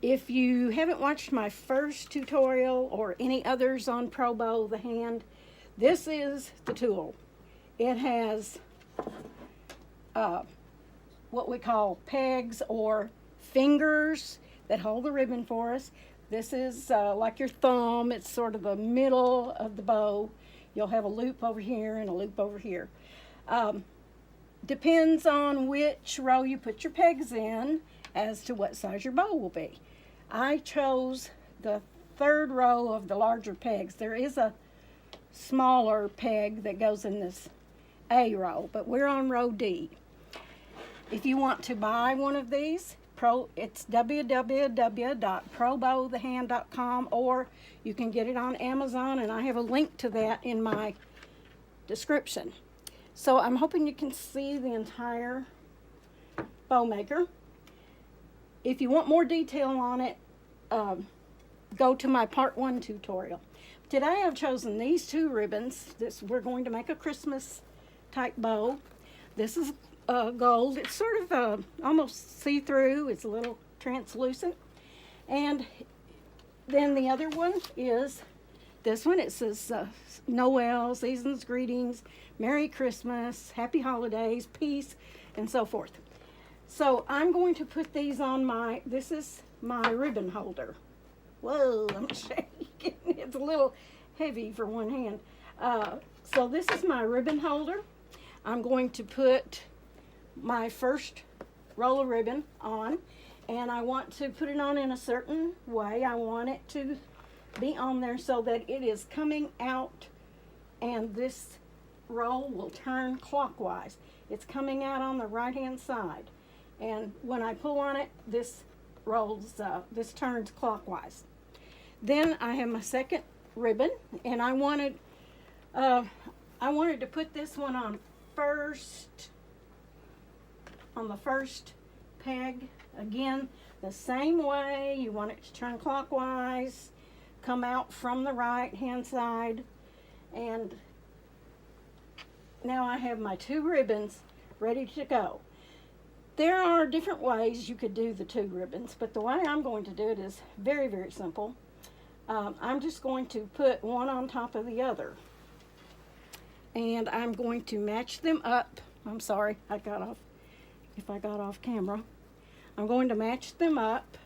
If you haven't watched my first tutorial or any others on ProBowtheHand, this is the tool. It has what we call pegs or fingers that hold the ribbon for us. This is like your thumb. It's sort of the middle of the bow. You'll have a loop over here and a loop over here. Depends on which row you put your pegs in as to what size your bow will be. I chose the third row of the larger pegs. There is a smaller peg that goes in this A row, but we're on row D. If you want to buy one of these, it's www.ProBowtheHand.com, or you can get it on Amazon, and I have a link to that in my description. So I'm hoping you can see the entire bow maker. If you want more detail on it, go to my part 1 tutorial. Today I've chosen these 2 ribbons. We're going to make a Christmas type bow. This is gold. It's sort of almost see-through. It's a little translucent. And then the other one is this one. It says Noel, season's greetings, Merry Christmas, Happy Holidays, peace, and so forth. So I'm going to put these on this is my ribbon holder. Whoa, I'm shaking. It's a little heavy for one hand. So this is my ribbon holder. I'm going to put my first roll of ribbon on, and I want to put it on in a certain way. I want it to be on there so that it is coming out, and this roll will turn clockwise. It's coming out on the right hand side, and when I pull on it, this turns clockwise. Then I have my second ribbon, and I wanted to put this one on the first peg. Again, the same way. You want it to turn clockwise, come out from the right hand side. And now I have my 2 ribbons ready to go. There are different ways you could do the 2 ribbons, but the way I'm going to do it is very, very simple. I'm just going to put one on top of the other, and I'm going to match them up. I'm sorry, I got off camera. I'm going to match them up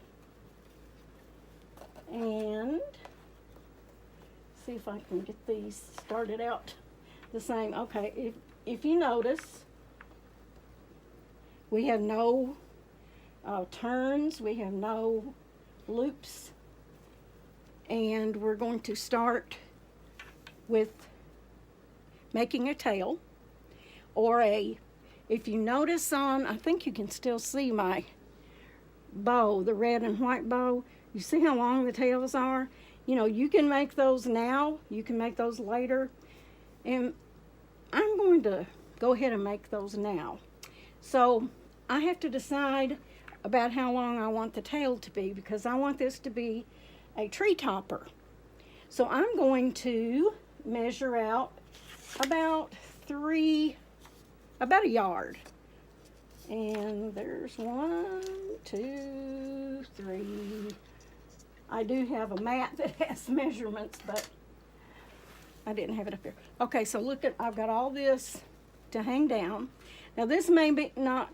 and see if I can get these started out the same. Okay, if you notice, we have no turns, we have no loops, and we're going to start with making a tail, or if you notice I think you can still see my bow, the red and white bow. You see how long the tails are? You know, you can make those now, you can make those later, and I'm going to go ahead and make those now. So I have to decide about how long I want the tail to be, because I want this to be a tree topper. So I'm going to measure out about a yard. And there's 1, 2, 3. I do have a mat that has measurements, but I didn't have it up here. Okay, so look I've got all this to hang down. Now this may not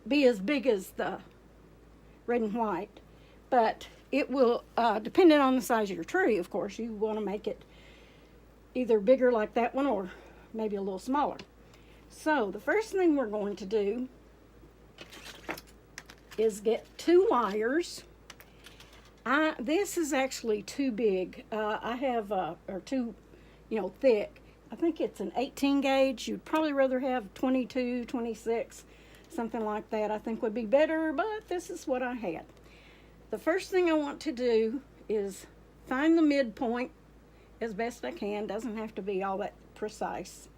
be as big as the red and white, but it will, depending on the size of your tree, of course, you want to make it either bigger like that one or maybe a little smaller. So the first thing we're going to do is get 2 wires. This is actually too big. I have, or too, thick. I think it's an 18 gauge. You'd probably rather have 22, 26, something like that. I think would be better, but this is what I had. The first thing I want to do is find the midpoint as best I can. Doesn't have to be all that precise.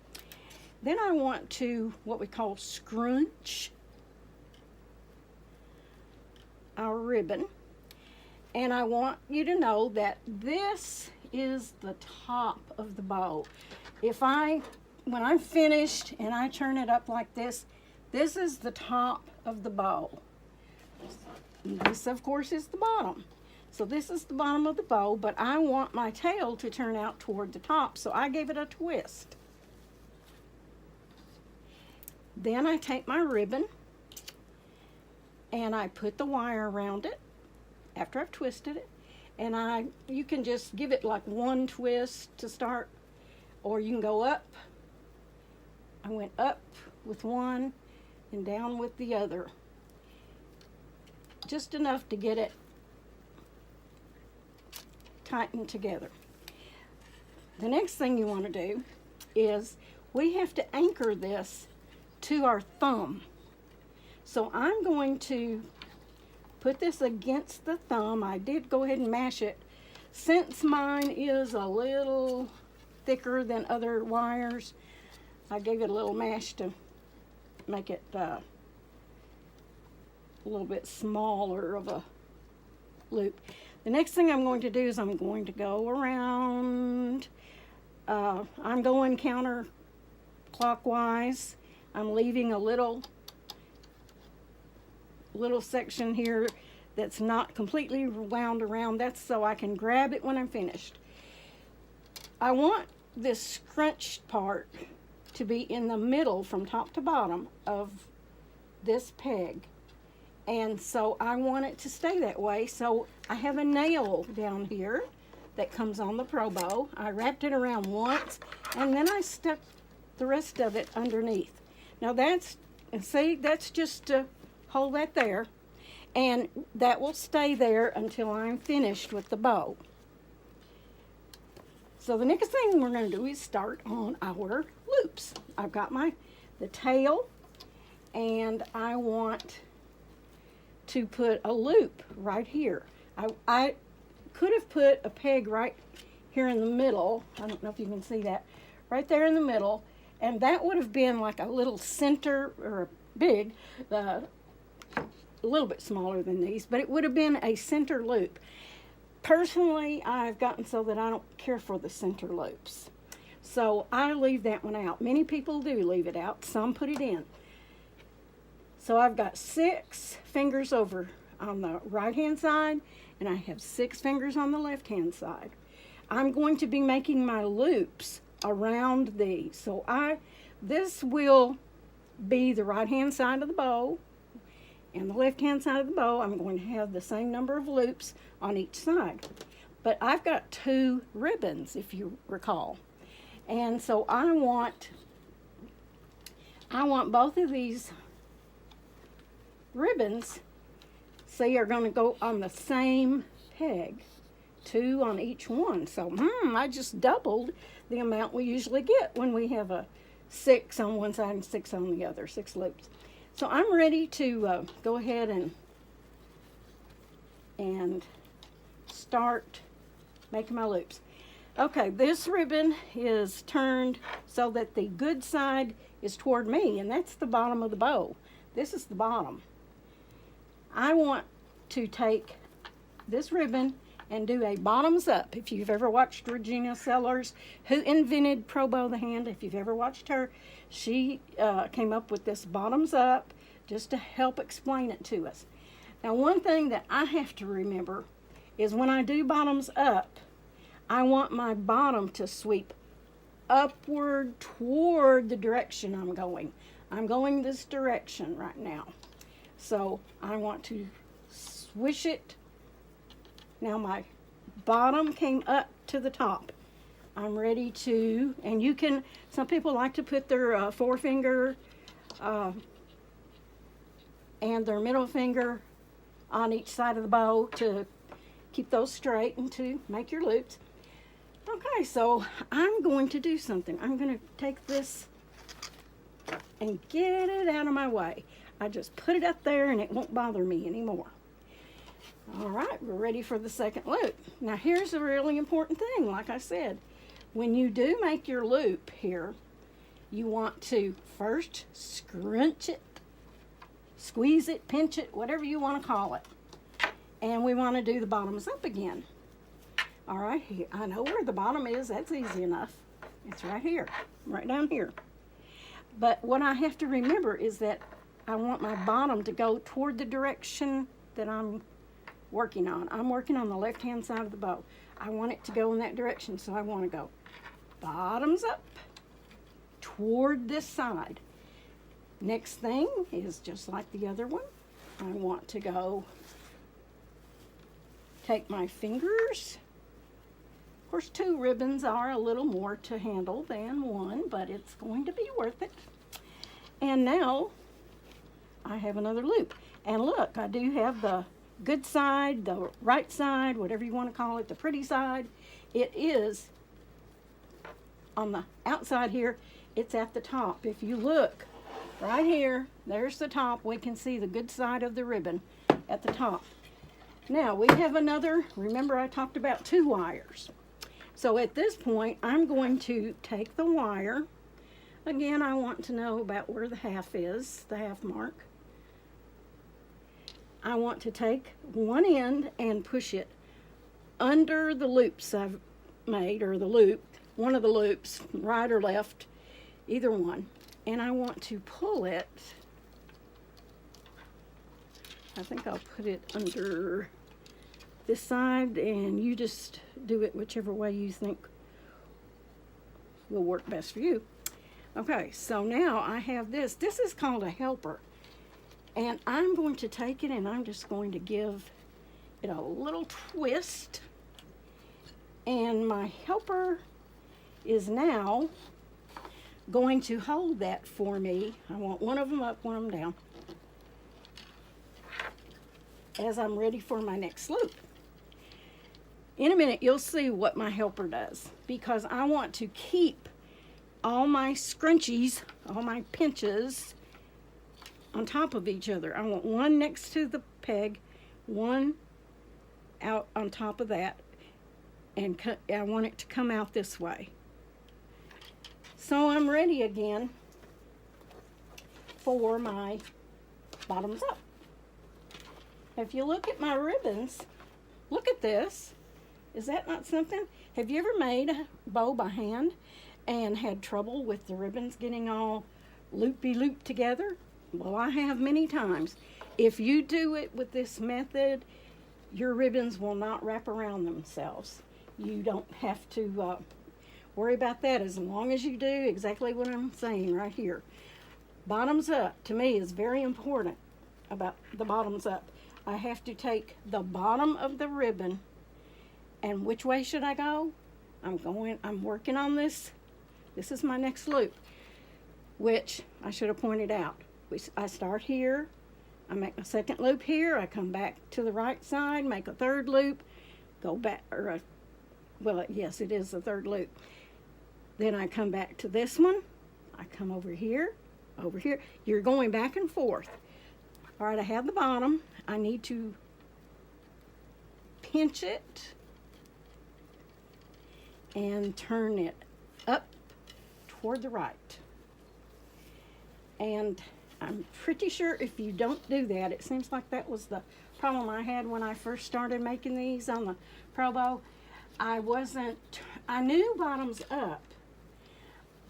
Then I want to, what we call, scrunch our ribbon. And I want you to know that this is the top of the bow. When I'm finished and I turn it up like this, this is the top of the bow. And this, of course, is the bottom. So this is the bottom of the bow, but I want my tail to turn out toward the top, so I gave it a twist. Then I take my ribbon and I put the wire around it after I've twisted it. And you can just give it like one twist to start, or you can go up. I went up with one and down with the other. Just enough to get it tightened together. The next thing you want to do is we have to anchor this to our thumb. So I'm going to put this against the thumb. I did go ahead and mash it. Since mine is a little thicker than other wires, I gave it a little mash to make it a little bit smaller of a loop. The next thing I'm going to do is I'm going to go around. I'm going counterclockwise. I'm leaving a little section here that's not completely wound around. That's so I can grab it when I'm finished. I want this scrunched part to be in the middle from top to bottom of this peg. And so I want it to stay that way. So I have a nail down here that comes on the ProBow. I wrapped it around once and then I stuck the rest of it underneath. Now that's just to hold that there, and that will stay there until I'm finished with the bow. So the next thing we're going to do is start on our loops. I've got the tail, and I want to put a loop right here. I could have put a peg right here in the middle. I don't know if you can see that. Right there in the middle. And that would have been like a little center, or a little bit smaller than these, but it would have been a center loop. Personally, I've gotten so that I don't care for the center loops. So I leave that one out. Many people do leave it out. Some put it in. So I've got 6 fingers over on the right-hand side, and I have 6 fingers on the left-hand side. I'm going to be making my loops around these. So this will be the right-hand side of the bow, and the left-hand side of the bow, I'm going to have the same number of loops on each side. But I've got 2 ribbons, if you recall. And so I want both of these ribbons, see, are going to go on the same peg, 2 on each one. So I just doubled the amount we usually get when we have a 6 on one side and 6 on the other, 6 loops. So I'm ready to go ahead and start making my loops. Okay, this ribbon is turned so that the good side is toward me, and that's the bottom of the bow. This is the bottom. I want to take this ribbon and do a bottoms up. If you've ever watched Regina Sellers, who invented ProBowtheHand, if you've ever watched her, she came up with this bottoms up just to help explain it to us. Now, one thing that I have to remember is when I do bottoms up, I want my bottom to sweep upward toward the direction I'm going. I'm going this direction right now. So I want to swish it. Now my bottom came up to the top. I'm ready to, and you can, some people like to put their forefinger and their middle finger on each side of the bow to keep those straight and to make your loops. Okay, so I'm going to do something. I'm going to take this and get it out of my way. I just put it up there and it won't bother me anymore. All right, we're ready for the second loop. Now here's a really important thing. Like I said, when you do make your loop here, you want to first scrunch it, squeeze it, pinch it, whatever you want to call it. And we want to do the bottoms up again. All right, here, I know where the bottom is. That's easy enough. It's right here, right down here. But what I have to remember is that I want my bottom to go toward the direction that I'm working on. I'm working on the left-hand side of the bow. I want it to go in that direction, so I want to go bottoms up toward this side. Next thing is just like the other one. I want to go take my fingers. Of course, 2 ribbons are a little more to handle than 1, but it's going to be worth it. And now I have another loop. And look, I do have the good side, the right side, whatever you want to call it, the pretty side. It is on the outside here. It's at the top. If you look right here, there's the top. We can see the good side of the ribbon at the top. Now we have another, remember I talked about 2 wires. So at this point, I'm going to take the wire. Again, I want to know about where the half is, the half mark. I want to take one end and push it under the loops I've made, or the loop, one of the loops, right or left, either one. And I want to pull it, I think I'll put it under this side, and you just do it whichever way you think will work best for you. Okay, so now I have this. This is called a helper. And I'm going to take it and I'm just going to give it a little twist. And my helper is now going to hold that for me. I want one of them up, one of them down, as I'm ready for my next loop. In a minute, you'll see what my helper does, because I want to keep all my scrunchies, all my pinches on top of each other. I want one next to the peg, one out on top of that, and I want it to come out this way. So I'm ready again for my bottoms up. If you look at my ribbons, look at this. Is that not something? Have you ever made a bow by hand and had trouble with the ribbons getting all loopy-looped together? Well, I have many times. If you do it with this method, your ribbons will not wrap around themselves. You don't have to worry about that as long as you do exactly what I'm saying right here. Bottoms up, to me, is very important about the bottoms up. I have to take the bottom of the ribbon, and which way should I go? I'm working on this. This is my next loop, which I should have pointed out. I start here, I make my second loop here, I come back to the right side, make a third loop, go back, well, yes, it is the third loop. Then I come back to this one, I come over here. You're going back and forth. All right, I have the bottom. I need to pinch it and turn it up toward the right. And I'm pretty sure if you don't do that, it seems like that was the problem I had when I first started making these on the ProBow. I knew bottoms up,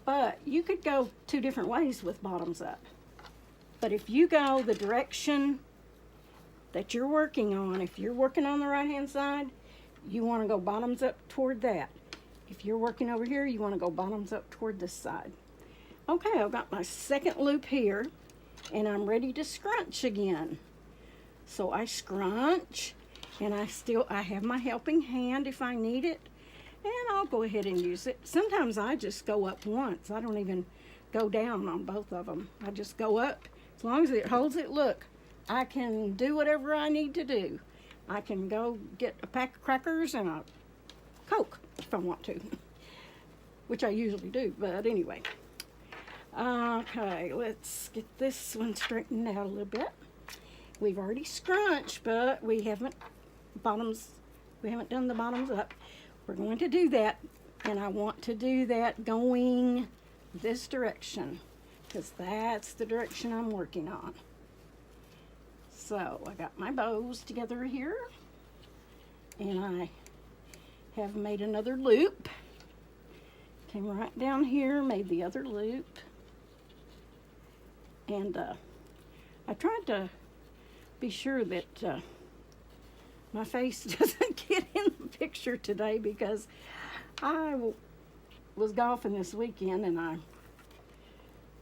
but you could go 2 different ways with bottoms up. But if you go the direction that you're working on, if you're working on the right-hand side, you want to go bottoms up toward that. If you're working over here, you want to go bottoms up toward this side. Okay, I've got my second loop here, and I'm ready to scrunch again. So I scrunch, and I have my helping hand if I need it, and I'll go ahead and use it. Sometimes I just go up once. I don't even go down on both of them. I just go up. As long as it holds it, look, I can do whatever I need to do. I can go get a pack of crackers and a Coke if I want to, which I usually do, but anyway. Okay, let's get this one straightened out a little bit. We've already scrunched, but we haven't done the bottoms up. We're going to do that, and I want to do that going this direction, because that's the direction I'm working on. So I got my bows together here, and I have made another loop. Came right down here, made the other loop. And I tried to be sure that my face doesn't get in the picture today because I was golfing this weekend and I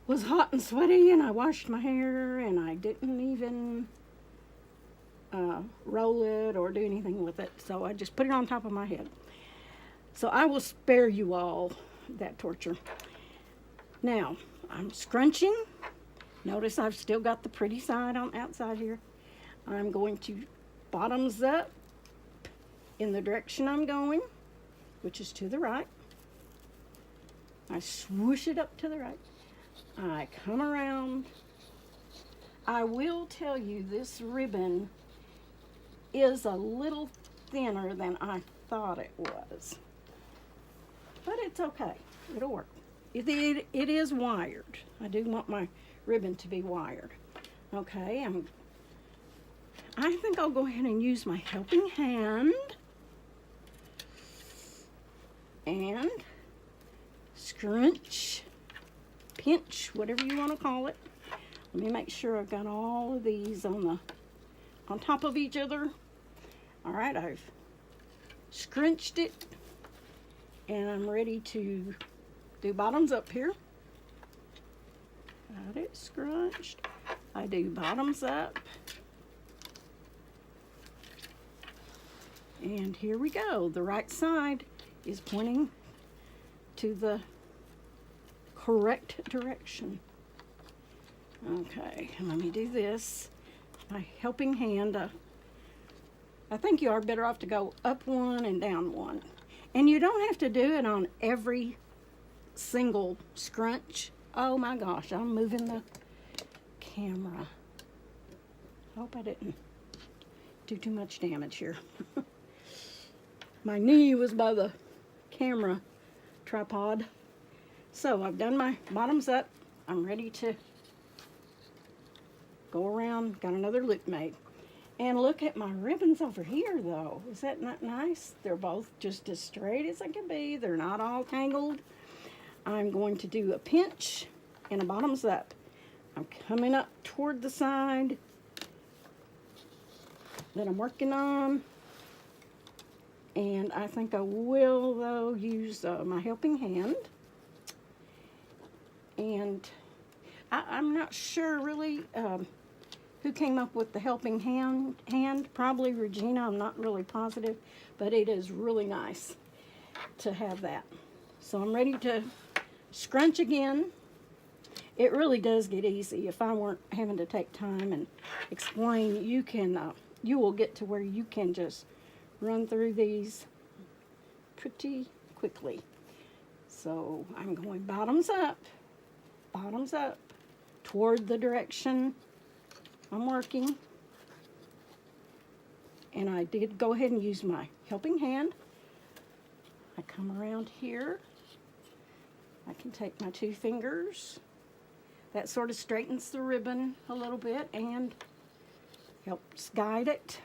was hot and sweaty and I washed my hair and I didn't even roll it or do anything with it. So I just put it on top of my head. So I will spare you all that torture. Now, I'm scrunching. Notice I've still got the pretty side on the outside here. I'm going to bottoms up in the direction I'm going, which is to the right. I swoosh it up to the right. I come around. I will tell you this ribbon is a little thinner than I thought it was. But it's okay. It'll work. It is wired. I do want my ribbon to be wired. Okay, I think I'll go ahead and use my helping hand and scrunch, pinch, whatever you want to call it. Let me make sure I've got all of these on top of each other. All right, I've scrunched it and I'm ready to do bottoms up here. Got it scrunched. I do bottoms up. And here we go. The right side is pointing to the correct direction. Okay, let me do this. My helping hand. I think you are better off to go up one and down one. And you don't have to do it on every single scrunch. Oh my gosh, I'm moving the camera. Hope I didn't do too much damage here. My knee was by the camera tripod. So I've done my bottoms up. I'm ready to go around. Got another loop made. And look at my ribbons over here though. Is that not nice? They're both just as straight as they can be. They're not all tangled. I'm going to do a pinch and a bottoms up. I'm coming up toward the side that I'm working on. And I think I will, though, use my helping hand. And I'm not sure really who came up with the helping hand. Probably Regina, I'm not really positive. But it is really nice to have that. So I'm ready to scrunch again. It really does get easy. If I weren't having to take time and explain, you will get to where you can just run through these pretty quickly. So I'm going bottoms up, toward the direction I'm working. And I did go ahead and use my helping hand. I come around here. I can take my 2 fingers. That sort of straightens the ribbon a little bit and helps guide it.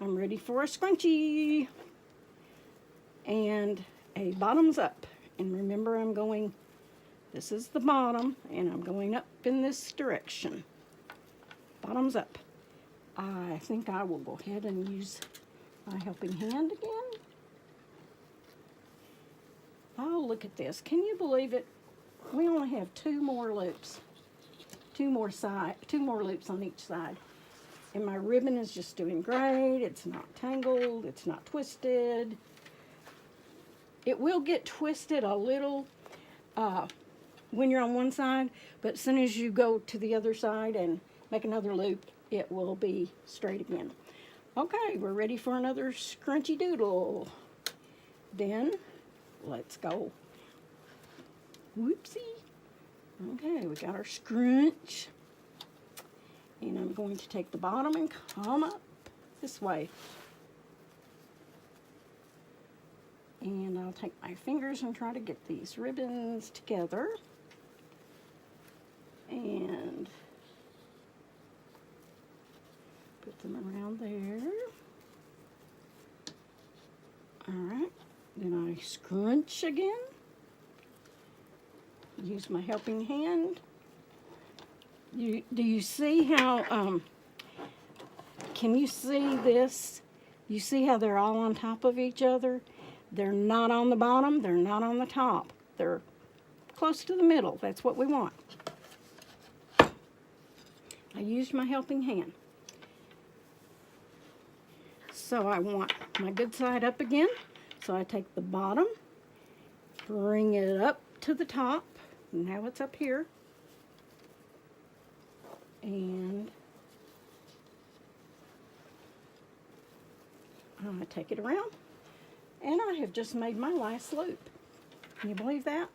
I'm ready for a scrunchie and a bottoms up. And remember, this is the bottom, and I'm going up in this direction. Bottoms up. I think I will go ahead and use my helping hand again. Oh, look at this. Can you believe it? We only have 2 more loops. 2 more loops on each side. And my ribbon is just doing great. It's not tangled. It's not twisted. It will get twisted a little when you're on one side, but as soon as you go to the other side and make another loop, it will be straight again. Okay, we're ready for another scrunchy doodle. Then, let's go. Whoopsie. Okay, we got our scrunch. And I'm going to take the bottom and come up this way. And I'll take my fingers and try to get these ribbons together. And put them around there. Alright, then I scrunch again. Use my helping hand. Do you see how, can you see this? You see how they're all on top of each other? They're not on the bottom, they're not on the top. They're close to the middle. That's what we want. I used my helping hand. So I want my good side up again. So I take the bottom, bring it up to the top. Now it's up here. And I take it around. And I have just made my last loop. Can you believe that?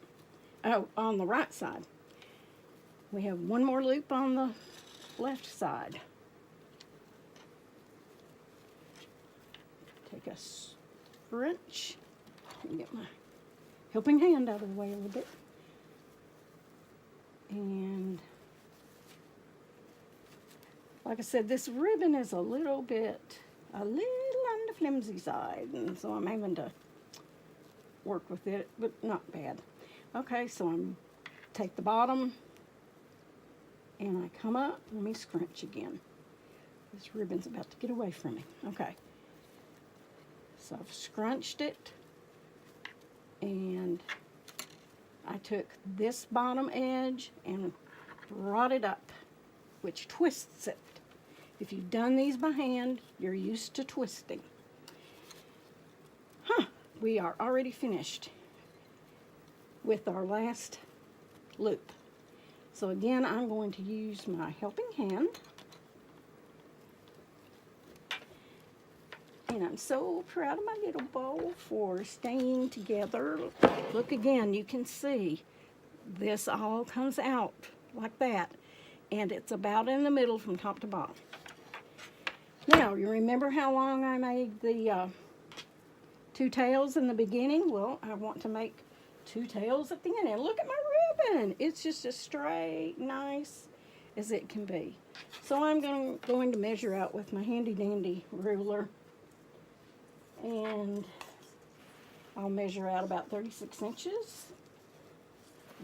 Oh, on the right side. We have one more loop on the left side. Take a wrench. Let me get my helping hand out of the way a little bit. And like I said, this ribbon is a little on the flimsy side, and so I'm having to work with it, but not bad. Okay, so I'm take the bottom and I come up. Let me scrunch again. This ribbon's about to get away from me. Okay. So I've scrunched it, and I took this bottom edge and brought it up, which twists it. If you've done these by hand, you're used to twisting. We are already finished with our last loop. So again, I'm going to use my helping hand. And I'm so proud of my little bow for staying together. Look again, you can see this all comes out like that. And it's about in the middle from top to bottom. Now, you remember how long I made the two tails in the beginning? Well, I want to make two tails at the end. And look at my ribbon. It's just as straight, nice as it can be. So I'm going to measure out with my handy dandy ruler. And I'll measure out about 36 inches.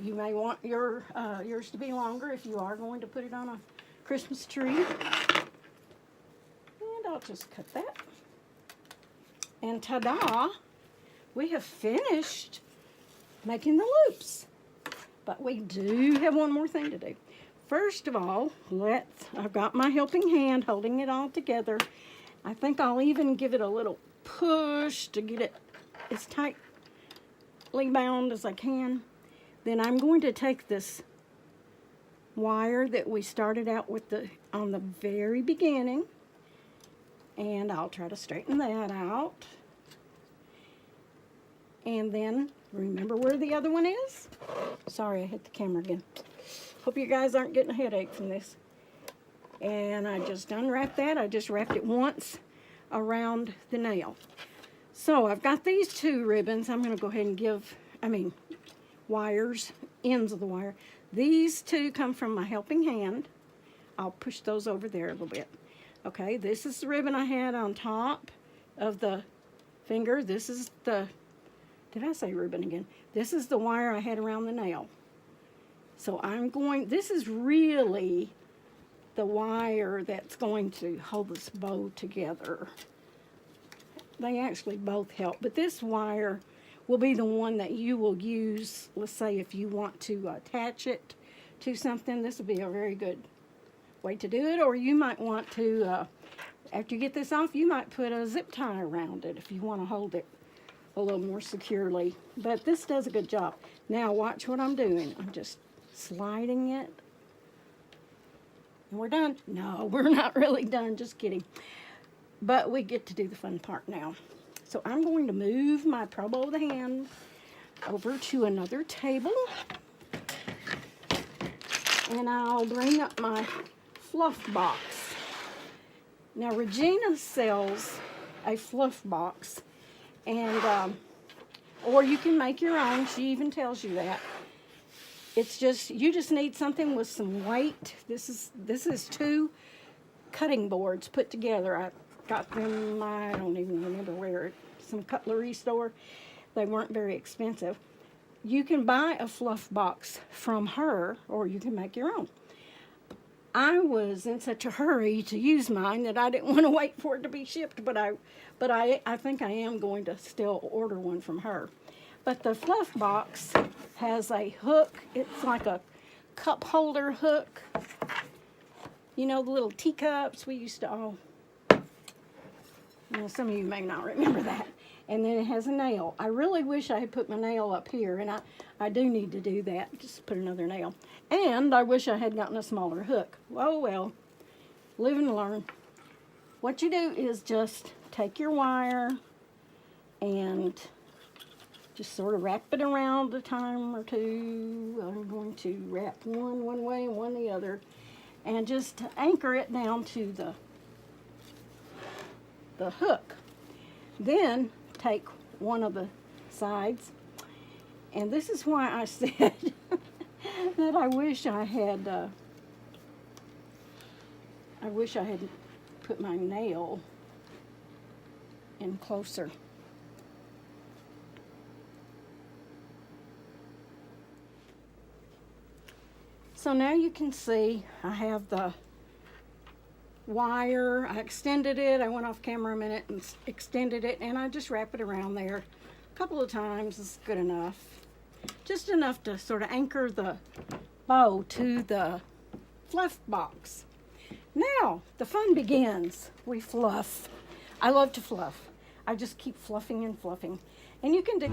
You may want yours to be longer if you are going to put it on a Christmas tree. And I'll just cut that. And ta-da! We have finished making the loops. But we do have one more thing to do. First of all, I've got my helping hand holding it all together. I think I'll even give it a little push to get it as tightly bound as I can. Then I'm going to take this wire that we started out with on the very beginning, and I'll try to straighten that out. And then remember where the other one is? Sorry, I hit the camera again. Hope you guys aren't getting a headache from this. And I just unwrapped that. I just wrapped it once around the nail. So I've got these two ribbons. I'm going to go ahead and wires, ends of the wire. These two come from my helping hand. I'll push those over there a little bit. Okay, this is the ribbon I had on top of the finger. This is did I say ribbon again? This is the wire I had around the nail. So this is really the wire that's going to hold this bow together. They actually both help, but this wire will be the one that you will use, let's say if you want to attach it to something. This will be a very good way to do it, or you might want to, after you get this off, you might put a zip tie around it if you want to hold it a little more securely. But this does a good job. Now watch what I'm doing. I'm just sliding it. And we're done. No, we're not really done, just kidding. But we get to do the fun part now. So I'm going to move my ProBowtheHand over to another table. And I'll bring up my fluff box. Now Regina sells a fluff box, and or you can make your own. She even tells you that. It's just, you just need something with some weight. This is two cutting boards put together. I got them, I don't even remember where, some cutlery store. They weren't very expensive. You can buy a fluff box from her, or you can make your own. I was in such a hurry to use mine that I didn't want to wait for it to be shipped, but I think I am going to still order one from her. But the Fluff box has a hook. It's like a cup holder hook. You know, the little teacups we used to all, some of you may not remember that. And then it has a nail. I really wish I had put my nail up here, and I do need to do that, just put another nail. And I wish I had gotten a smaller hook. Oh well, live and learn. What you do is just take your wire and just sort of wrap it around a time or two. I'm going to wrap one way and one the other, and just anchor it down to the hook. Then take one of the sides, and this is why I said that I wish I had put my nail in closer. So now you can see I have the wire. I extended it. I went off camera a minute and extended it, and I just wrap it around there a couple of times. Is good enough. Just enough to sort of anchor the bow to the fluff box. Now the fun begins. We fluff. I love to fluff. I just keep fluffing and fluffing. And you can do